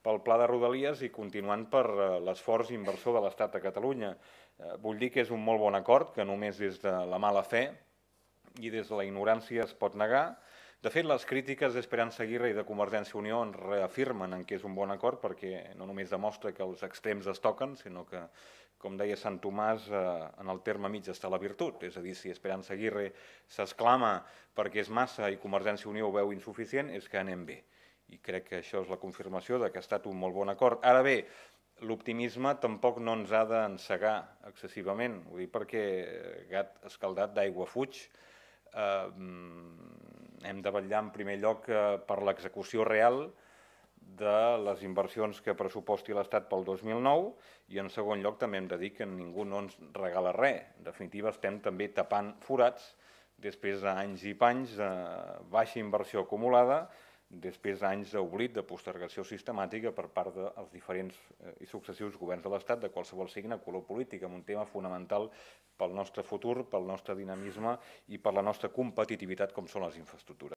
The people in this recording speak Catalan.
pel Pla de Rodalies i continuant per l'esforç inversor de l'Estat a Catalunya. Vull dir que és un molt bon acord, que només des de la mala fe i des de la ignorància es pot negar. De fet, les crítiques d'Esperanza Aguirre i de Convergència i Unió ens reafirmen en què és un bon acord, perquè no només demostra que els extrems es toquen, sinó que, com deia Sant Tomàs, en el terme mig està la virtut. És a dir, si Esperanza Aguirre s'exclama perquè és massa i Convergència i Unió ho veu insuficient, és que anem bé. I crec que això és la confirmació de que ha estat un molt bon acord. Ara bé, l'optimisme tampoc no ens ha d'encegar excessivament, ho dic perquè gat escaldat d'aigua fuig. Hem de vetllar en primer lloc per l'execució real de les inversions que pressuposti l'Estat pel 2009 i en segon lloc també hem de dir que ningú no ens regala res. En definitiva estem també tapant forats després d'anys i panys de baixa inversió acumulada, després d'anys d'oblit, de postergació sistemàtica per part dels diferents i successius governs de l'Estat de qualsevol signe, color polític, amb un tema fonamental pel nostre futur, pel nostre dinamisme i per la nostra competitivitat com són les infraestructures.